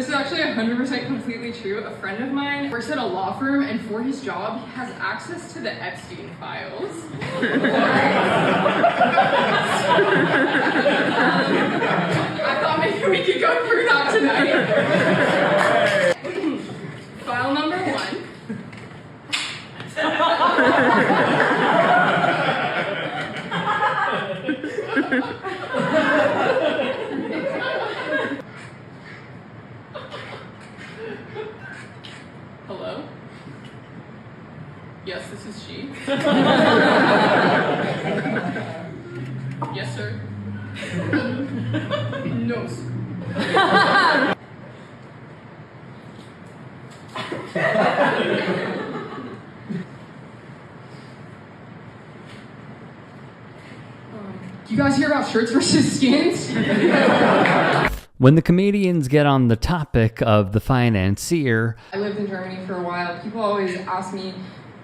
is actually 100% completely true. A friend of mine works at a law firm, and for his job, he has access to the Epstein files. I thought maybe we could go through that tonight. File number 1. Hello? Yes, this is she. Yes, sir. No, sir. You guys hear about shirts versus skins? When the comedians get on the topic of the financier, I lived in Germany for a while. People always ask me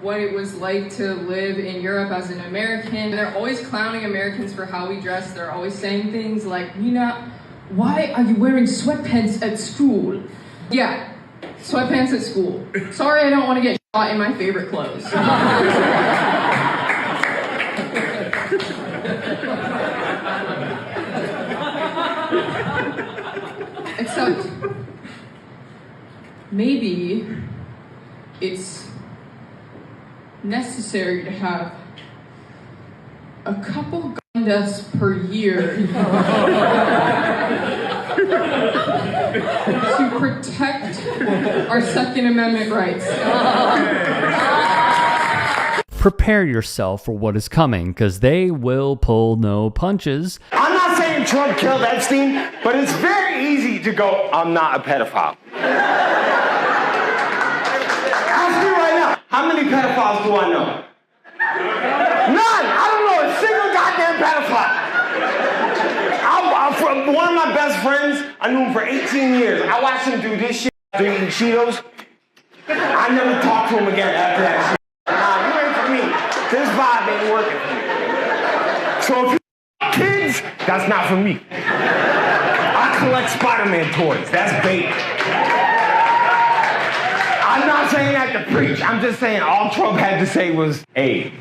what it was like to live in Europe as an American. They're always clowning Americans for how we dress. They're always saying things like, Nina, why are you wearing sweatpants at school? Yeah, sweatpants at school. Sorry, I don't want to get shot in my favorite clothes. Except, maybe it's necessary to have a couple gun deaths per year to protect our Second Amendment rights. prepare yourself for what is coming, because they will pull no punches. I'm not saying Trump killed Epstein, but it's very easy to go, I'm not a pedophile. Ask me right now, how many pedophiles do I know? None! I don't know a single goddamn pedophile. One of my best friends, I knew him for 18 years. I watched him do this shit after eating Cheetos. I never talked to him again after that shit. Nah, you ain't for me. This vibe ain't working for me. So if you kids, that's not for me. I collect Spider-Man toys. That's bait. I'm not saying that to preach. I'm just saying all Trump had to say was, hey,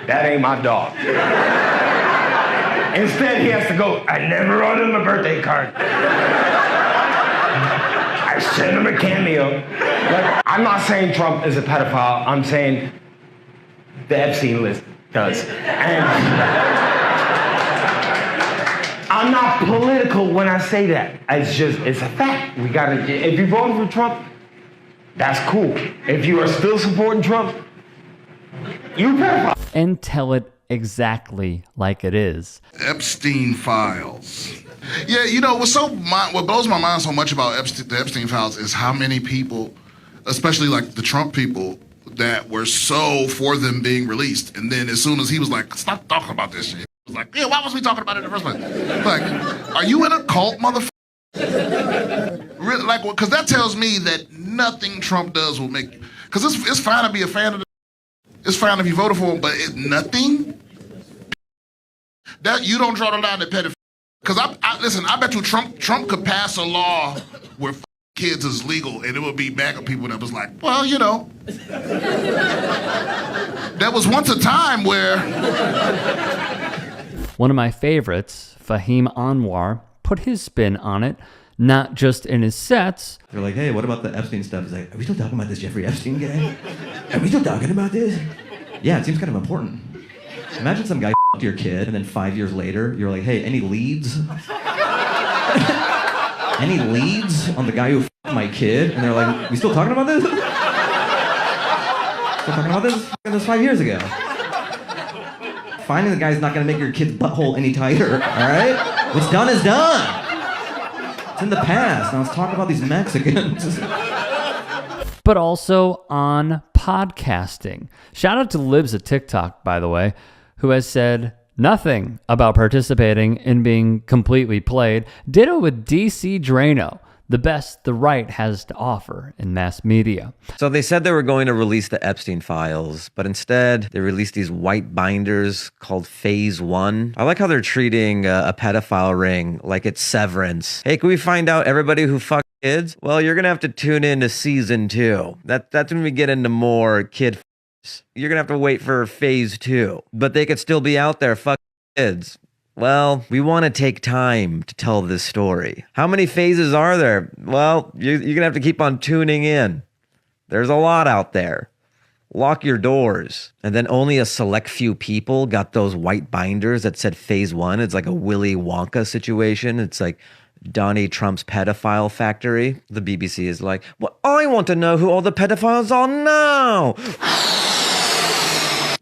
that ain't my dog. Instead, he has to go, I never wrote him a birthday card. I sent him a cameo. Like, I'm not saying Trump is a pedophile. I'm saying the Epstein list does. And I'm not political when I say that. It's a fact. If you voted for Trump, that's cool. If you are still supporting Trump, you're a pedophile. And tell it exactly like it is. Epstein files. Yeah, you know, what blows my mind so much about the Epstein files is how many people, especially like the Trump people, that were so for them being released. And then as soon as he was like, stop talking about this shit, he was like, yeah, why was we talking about it in the first place? Like, are you in a cult, motherfucker? Really, like, because that tells me that nothing Trump does will make you. Because it's fine to be a fan of it's fine if you voted for him, but nothing? That you don't draw the line at pedophilia. Because listen, I bet you Trump could pass a law where kids is legal, and it would be MAGA people that was like, well, you know. There was once a time where... One of my favorites, Fahim Anwar, put his spin on it, not just in his sets. They're like, hey, what about the Epstein stuff? He's like, are we still talking about this Jeffrey Epstein guy? Are we still talking about this? Yeah, it seems kind of important. Imagine some guy f***ed your kid, and then 5 years later, you're like, hey, any leads? Any leads on the guy who f***ed my kid? And they're like, we still talking about this? Still talking about this? This was 5 years ago. Finding the guy's not gonna make your kid's butthole any tighter, all right? What's done is done. It's in the past. Now let's talk about these Mexicans. But also on podcasting. Shout out to Libs at TikTok, by the way, who has said nothing about participating in being completely played. Ditto with DC Drano. the best the right has to offer in mass media. So they said they were going to release the Epstein files, but instead they released these white binders called Phase 1. I like how they're treating a pedophile ring like it's Severance. Hey, can we find out everybody who fucked kids? Well, you're going to have to tune in to Season 2. That's when we get into more kid f***s. You're going to have to wait for Phase 2. But they could still be out there fucking kids. Well, we want to take time to tell this story. How many phases are there? Well, you're going to have to keep on tuning in. There's a lot out there. Lock your doors. And then only a select few people got those white binders that said Phase 1. It's like a Willy Wonka situation. It's like Donnie Trump's pedophile factory. The BBC is like, well, I want to know who all the pedophiles are now.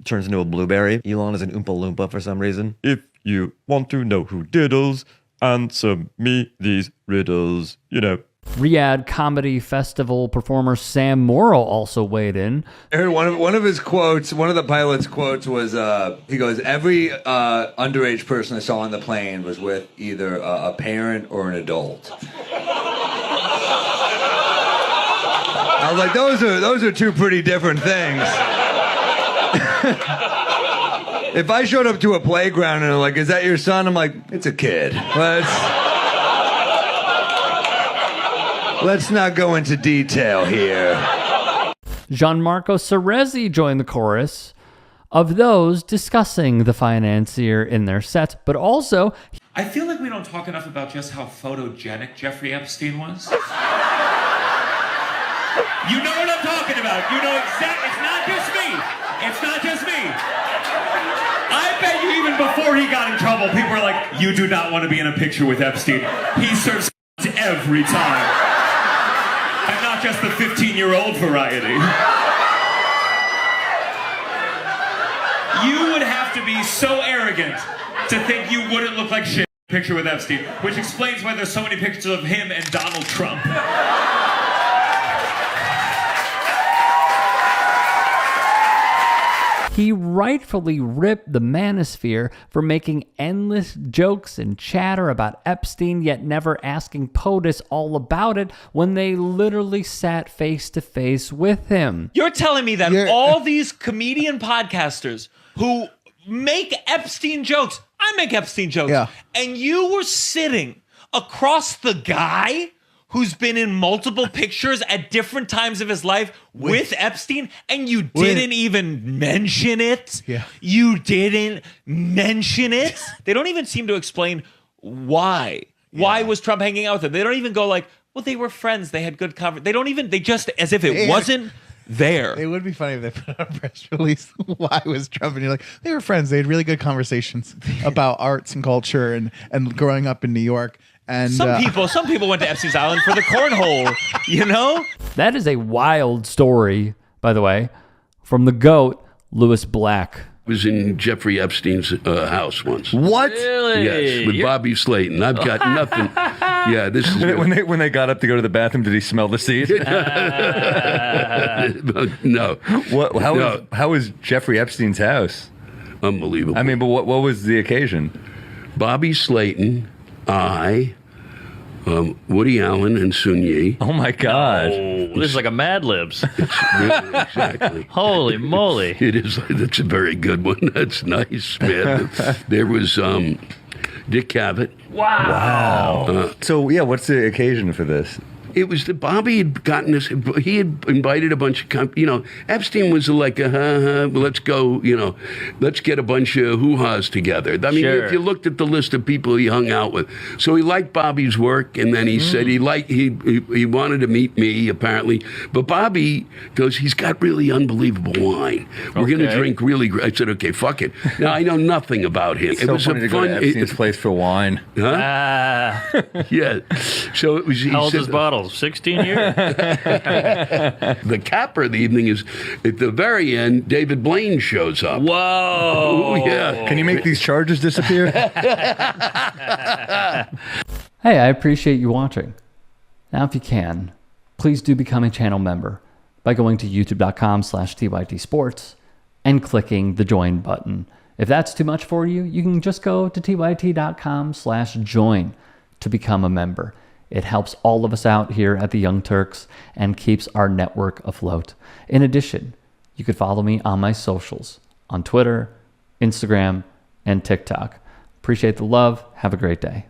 Turns into a blueberry. Elon is an Oompa Loompa for some reason. If you want to know who diddles, answer me these riddles, you know. Riyadh Comedy Festival performer Sam Morrill also weighed in. I heard one of his quotes, one of the pilot's quotes was, he goes, every underage person I saw on the plane was with either a parent or an adult. I was like, those are two pretty different things. If I showed up to a playground and they're like, is that your son? I'm like, it's a kid. Let's not go into detail here. Gianmarco Cerezi joined the chorus of those discussing the financier in their sets, but also... I feel like we don't talk enough about just how photogenic Jeffrey Epstein was. You know what I'm talking about. You know exactly. It's not just me. It's not just me. I bet you even before he got in trouble, people were like, you do not want to be in a picture with Epstein. He serves every time. And not just the 15-year-old variety. You would have to be so arrogant to think you wouldn't look like shit in a picture with Epstein, which explains why there's so many pictures of him and Donald Trump. He rightfully ripped the manosphere for making endless jokes and chatter about Epstein, yet never asking POTUS all about it when they literally sat face to face with him. You're telling me that all these comedian podcasters who make Epstein jokes, I make Epstein jokes, and you were sitting across the guy who's been in multiple pictures at different times of his life with Epstein, and you didn't even mention it? Yeah. You didn't mention it? They don't even seem to explain why. Yeah. Why was Trump hanging out with him? They don't even go like, well, they were friends. They had good conversation. They just, as if it wasn't there. It would be funny if they put out a press release. Why was Trump? And you're like, they were friends. They had really good conversations about arts and culture and growing up in New York. And some people went to Epstein's Island for the cornhole, you know? That is a wild story, by the way, from the GOAT, Louis Black. Was in Jeffrey Epstein's house once. What? Really? Yes, with Bobby Slayton. I've got nothing. Yeah, this is when they got up to go to the bathroom. Did he smell the seat? No. How was Jeffrey Epstein's house? Unbelievable. I mean, but what was the occasion? Bobby Slayton, Woody Allen, and Sun Yi. Oh my God! Oh, this is like a Mad Libs. Exactly. Holy moly! It is. That's a very good one. That's nice, man. There was Dick Cavett. Wow. So yeah, what's the occasion for this? It was that Bobby had gotten this. He had invited a bunch of, Epstein was like, let's go, let's get a bunch of hoo-has together. I mean, if you looked at the list of people he hung out with, so he liked Bobby's work, and then he said he wanted to meet me apparently, but Bobby goes, he's got really unbelievable wine. We're going to drink really great. I said, okay, fuck it. Now I know nothing about him. It was funny to go to Epstein's place for wine. Huh? Yeah. So it was. How old is bottles? 16 years? The capper of the evening is, at the very end, David Blaine shows up. Whoa! Oh, yeah. Can you make these charges disappear? Hey, I appreciate you watching. Now, if you can, please do become a channel member by going to youtube.com/tytsports and clicking the join button. If that's too much for you, you can just go to tyt.com/join to become a member. It helps all of us out here at the Young Turks and keeps our network afloat. In addition, you could follow me on my socials on Twitter, Instagram, and TikTok. Appreciate the love. Have a great day.